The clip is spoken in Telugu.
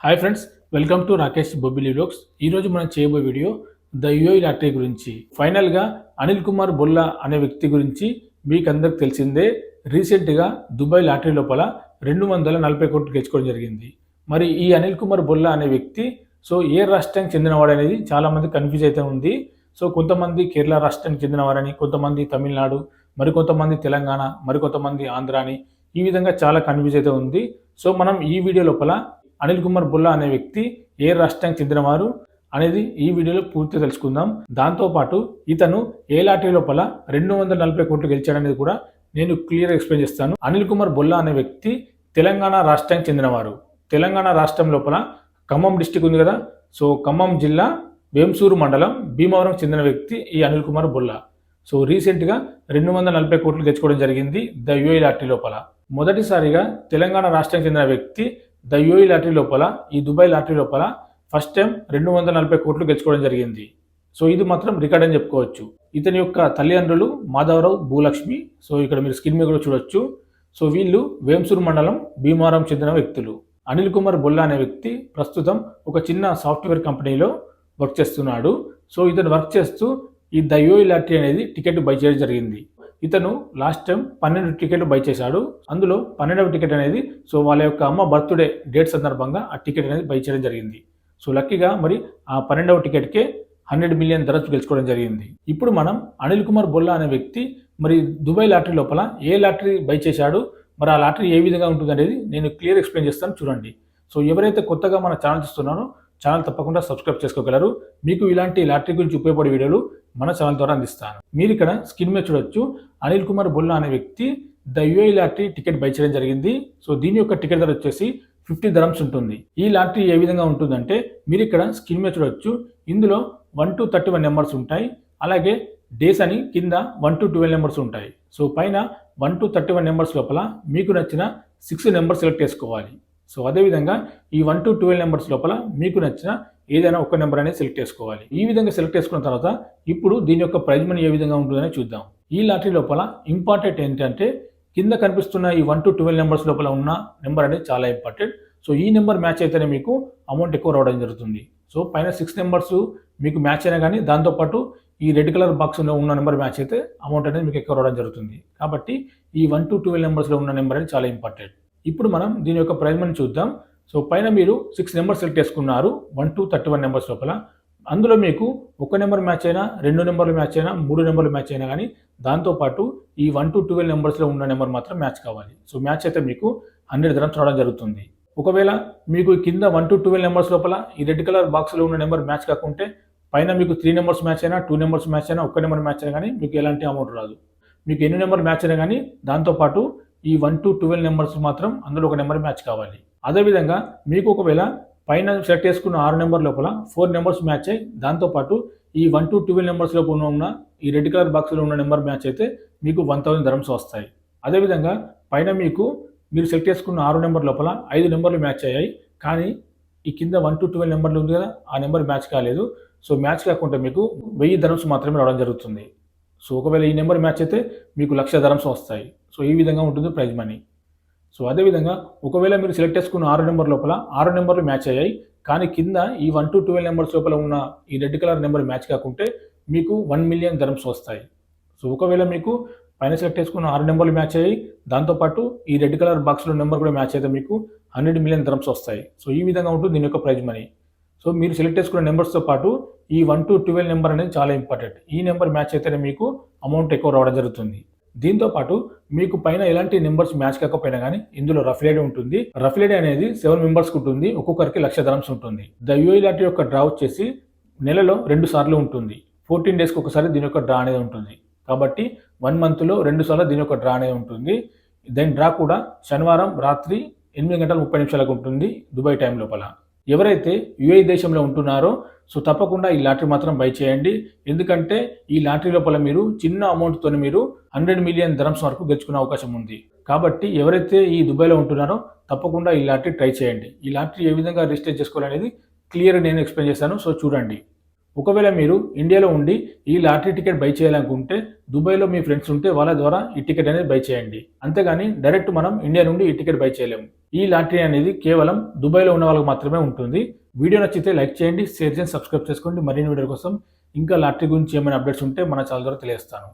Hi friends, welcome to Rakesh Bobbili vlogs. ఈరోజు మనం చేయబోయే వీడియో ద యూఏఈ లాటరీ గురించి. ఫైనల్గా అనిల్ కుమార్ బొల్లా అనే వ్యక్తి గురించి మీకు అందరికి తెలిసిందే. రీసెంట్గా దుబాయ్ లాటరీ లోపల 240 కోట్లు గెలుచుకోవడం జరిగింది. మరి ఈ అనిల్ కుమార్ బొల్లా అనే వ్యక్తి ఏ రాష్ట్రానికి చెందినవాడు అనేది చాలామంది కన్ఫ్యూజ్ అయితే ఉంది. కొంతమంది కేరళ రాష్ట్రానికి చెందినవారని, కొంతమంది తమిళనాడు, మరికొంతమంది తెలంగాణ, మరికొంతమంది ఆంధ్ర అని ఈ విధంగా చాలా కన్ఫ్యూజ్ అయితే ఉంది. మనం ఈ వీడియో లోపల అనిల్ కుమార్ బొల్లా అనే వ్యక్తి ఏ రాష్ట్రానికి చెందినవారు అనేది ఈ వీడియోలో పూర్తిగా తెలుసుకుందాం. దాంతోపాటు ఇతను ఏ లాటరీ లోపల 240 కోట్లు గెలిచాడనేది కూడా నేను క్లియర్ ఎక్స్ప్లెయిన్ చేస్తాను. అనిల్ కుమార్ బొల్లా అనే వ్యక్తి తెలంగాణ రాష్ట్రానికి చెందినవారు. తెలంగాణ రాష్ట్రం లోపల ఖమ్మం డిస్టిక్ ఉంది కదా, ఖమ్మం జిల్లా వేంసూరు మండలం భీమవరం చెందిన వ్యక్తి ఈ అనిల్ కుమార్ బొల్లా. రీసెంట్గా 240 కోట్లు గెలుచుకోవడం జరిగింది ద యూఏఈ లాటరీ లోపల. మొదటిసారిగా తెలంగాణ రాష్ట్రానికి చెందిన వ్యక్తి ద యూఏఈ లాటరీ లోపల, ఈ దుబాయ్ లాటరీ లోపల ఫస్ట్ టైం 240 కోట్లు గెలుచుకోవడం జరిగింది. ఇది మాత్రం రికార్డ్ అని చెప్పుకోవచ్చు. ఇతని యొక్క తల్లిదండ్రులు మాధవరావు, భూలక్ష్మి. ఇక్కడ మీరు స్క్రీన్ మీద కూడా చూడొచ్చు. వీళ్ళు వేంసూరు మండలం భీమవరం చెందిన వ్యక్తులు. అనిల్ కుమార్ బొల్లా అనే వ్యక్తి ప్రస్తుతం ఒక చిన్న సాఫ్ట్వేర్ కంపెనీలో వర్క్ చేస్తున్నాడు. ఇతను వర్క్ చేస్తూ ఈ ద యూఏఈ లాటరీ అనేది టికెట్ బై చేయడం జరిగింది. ఇతను లాస్ట్ టైం 12 టికెట్లు బై చేశాడు. అందులో 12వ టికెట్ అనేది వాళ్ళ యొక్క అమ్మ బర్త్డే డేట్ సందర్భంగా ఆ టికెట్ అనేది బై చేయడం జరిగింది. లక్కీగా మరి ఆ 12వ టికెట్కే 100 మిలియన్ ధరలు గెలుచుకోవడం జరిగింది. ఇప్పుడు మనం అనిల్ కుమార్ బొల్లా అనే వ్యక్తి మరి దుబాయ్ లాటరీ లోపల ఏ లాటరీ బై చేశాడు, మరి ఆ లాటరీ ఏ విధంగా ఉంటుంది అనేది నేను క్లియర్ ఎక్స్ప్లెయిన్ చేస్తాను, చూడండి. ఎవరైతే కొత్తగా మన ఛానల్ చూస్తున్నారో ఛానల్ తప్పకుండా సబ్స్క్రైబ్ చేసుకోగలరు. మీకు ఇలాంటి లాటరీ గురించి ఉపయోగపడే వీడియోలు మన ఛానల్ ద్వారా అందిస్తాను. మీరు ఇక్కడ స్క్రీన్ మీద చూడొచ్చు. అనిల్ కుమార్ బొల్లా అనే వ్యక్తి the UAE lottery ticket by చేయడం జరిగింది. దీని యొక్క టికెట్ ధర వచ్చేసి 50 dirhams ఉంటుంది. ఈ లాటరీ ఏ విధంగా ఉంటుందంటే మీరు ఇక్కడ స్క్రీన్ మీద చూడొచ్చు. ఇందులో 1 to 31 నెంబర్స్ ఉంటాయి. అలాగే డేస్ అని కింద 1 to 12 నెంబర్స్ ఉంటాయి. పైన 1 to 31 నెంబర్స్ లోపల మీకు నచ్చిన 6 నెంబర్స్ సెలెక్ట్ చేసుకోవాలి. అదేవిధంగా ఈ 1 to 12 నెంబర్స్ లోపల మీకు నచ్చిన ఏదైనా ఒక నెంబర్ అనేది సెలెక్ట్ చేసుకోవాలి. ఈ విధంగా సెలెక్ట్ చేసుకున్న తర్వాత ఇప్పుడు దీని యొక్క ప్రైజ్ మనీ ఏ విధంగా ఉంటుందని చూద్దాం. ఈ లాటరీ లోపల ఇంపార్టెంట్ ఏంటంటే కింద కనిపిస్తున్న ఈ 1 to 12 నెంబర్స్ లోపల ఉన్న నెంబర్ అనేది చాలా ఇంపార్టెంట్. ఈ నెంబర్ మ్యాచ్ అయితేనే మీకు అమౌంట్ ఎక్కువ రావడం జరుగుతుంది. పైన 6 నెంబర్స్ మీకు మ్యాచ్ అయినా కానీ దాంతోపాటు ఈ రెడ్ కలర్ బాక్స్లో ఉన్న నెంబర్ మ్యాచ్ అయితే అమౌంట్ అనేది మీకు ఎక్కువ రావడం జరుగుతుంది. కాబట్టి ఈ 1 to 12 నెంబర్స్లో ఉన్న నెంబర్ అనేది చాలా ఇంపార్టెంట్. ఇప్పుడు మనం దీని యొక్క ప్రైజ్ మనీ చూద్దాం. పైన మీరు 6 నెంబర్స్ సెలెక్ట్ చేసుకున్నారు 1 to 31 నెంబర్స్ లోపల. అందులో మీకు ఒక నెంబర్ మ్యాచ్ అయినా, 2 నెంబర్లు మ్యాచ్ అయినా, 3 నెంబర్లు మ్యాచ్ అయినా కానీ దాంతోపాటు ఈ 1 to 12 నెంబర్స్లో ఉన్న నెంబర్ మాత్రం మ్యాచ్ కావాలి. మ్యాచ్ అయితే మీకు 100 dirhams రావడం జరుగుతుంది. ఒకవేళ మీకు కింద 1 to 12 నెంబర్స్ లోపల ఈ రెడ్ కలర్ బాక్స్లో ఉన్న నెంబర్ మ్యాచ్ కాకుంటే పైన మీకు 3 నెంబర్స్ మ్యాచ్ అయినా, 2 నెంబర్స్ మ్యాచ్ అయినా, ఒక్క నెంబర్ మ్యాచ్ అయినా కానీ మీకు ఎలాంటి అమౌంట్ రాదు. మీకు ఎన్ని నెంబర్ మ్యాచ్ అయినా కానీ దాంతోపాటు ఈ 1 to 12 నెంబర్స్ మాత్రం అందులో ఒక నెంబర్ మ్యాచ్ కావాలి. అదేవిధంగా మీకు ఒకవేళ పైన సెలెక్ట్ చేసుకున్న 6 నెంబర్ లోపల 4 నెంబర్స్ మ్యాచ్ అయ్యి దాంతోపాటు ఈ 1 to 12 నెంబర్స్ లోపల ఉన్న ఈ రెడ్ కలర్ బాక్స్లో ఉన్న నెంబర్ మ్యాచ్ అయితే మీకు 1000 dirhams వస్తాయి. అదేవిధంగా పైన మీరు సెలెక్ట్ చేసుకున్న 6 నెంబర్ లోపల 5 నెంబర్లు మ్యాచ్ అయ్యాయి, కానీ ఈ కింద 1 to 12 నెంబర్లు ఉంది కదా, ఆ నెంబర్ మ్యాచ్ కాలేదు. మ్యాచ్ కాకుండా మీకు 1000 dirhams మాత్రమే రావడం జరుగుతుంది. ఒకవేళ ఈ నెంబర్ మ్యాచ్ అయితే మీకు 1,00,000 dirhams వస్తాయి. ఈ విధంగా ఉంటుంది ప్రైజ్ మనీ. అదేవిధంగా ఒకవేళ మీరు సెలెక్ట్ చేసుకున్న 6 నెంబర్ లోపల 6 నెంబర్లు మ్యాచ్ అయ్యాయి, కానీ కింద ఈ 1 to 12 నెంబర్స్ లోపల ఉన్న ఈ రెడ్ కలర్ నెంబర్ మ్యాచ్ కాకుంటే మీకు 1 million dirhams వస్తాయి. ఒకవేళ మీకు పైన సెలెక్ట్ చేసుకున్న 6 నెంబర్లు మ్యాచ్ అయ్యాయి, దాంతోపాటు ఈ రెడ్ కలర్ బాక్స్లో నెంబర్ కూడా మ్యాచ్ అయితే మీకు 100 million dirhams వస్తాయి. ఈ విధంగా ఉంటుంది దీని యొక్క ప్రైజ్ మనీ. మీరు సెలెక్ట్ చేసుకున్న నెంబర్స్తో పాటు ఈ 1 to 12 నెంబర్ అనేది చాలా ఇంపార్టెంట్. ఈ నెంబర్ మ్యాచ్ అయితేనే మీకు అమౌంట్ ఎక్కువ రావడం జరుగుతుంది. దీంతో పాటు మీకు పైన ఎలాంటి నెంబర్స్ మ్యాచ్ కాకపోయినా కానీ ఇందులో రఫిలేడీ ఉంటుంది. రఫిలేడీ అనేది 7 మెంబర్స్కి ఉంటుంది. ఒక్కొక్కరికి 1,00,000 dirhams ఉంటుంది. ద యూఏఈ లాటరీ యొక్క డ్రా వచ్చేసి నెలలో 2 సార్లు ఉంటుంది. 14 డేస్కి ఒకసారి దీని యొక్క డ్రా అనేది ఉంటుంది. కాబట్టి 1 monthలో 2 సార్లు దీని యొక్క డ్రా అనేది ఉంటుంది. దాని డ్రా కూడా శనివారం రాత్రి 8:30 ఉంటుంది దుబాయ్ టైం లోపల. ఎవరైతే యూఏఈ దేశంలో ఉంటున్నారో తప్పకుండా ఈ లాటరీ మాత్రం బై చేయండి. ఎందుకంటే ఈ లాటరీ లోపల మీరు చిన్న అమౌంట్తో మీరు 100 million dirhams వరకు గెలుచుకునే అవకాశం ఉంది. కాబట్టి ఎవరైతే ఈ దుబాయ్లో ఉంటున్నారో తప్పకుండా ఈ లాటరీ ట్రై చేయండి. ఈ లాటరీ ఏ విధంగా రిజిస్టర్ చేసుకోవాలనేది క్లియర్గా నేను ఎక్స్ప్లెయిన్ చేశాను. చూడండి. ఒకవేళ మీరు ఇండియాలో ఉండి ఈ లాటరీ టికెట్ బై చేయాలనుకుంటే దుబాయ్లో మీ ఫ్రెండ్స్ ఉంటే వాళ్ళ ద్వారా ఈ టికెట్ అనేది బై చేయండి. అంతేగాని డైరెక్ట్ మనం ఇండియా నుండి ఈ టికెట్ బై చేయలేము. ఈ లాటరీ అనేది కేవలం దుబాయ్లో ఉన్న వాళ్ళకి మాత్రమే ఉంటుంది. వీడియో నచ్చితే లైక్ చేయండి, షేర్ చేయండి, సబ్స్క్రైబ్ చేసుకోండి. మరిన్ని వీడియోల కోసం ఇంకా లాటరీ గురించి ఏమైనా అప్డేట్స్ ఉంటే మన ఛానల్ ద్వారా తెలియజేస్తాను.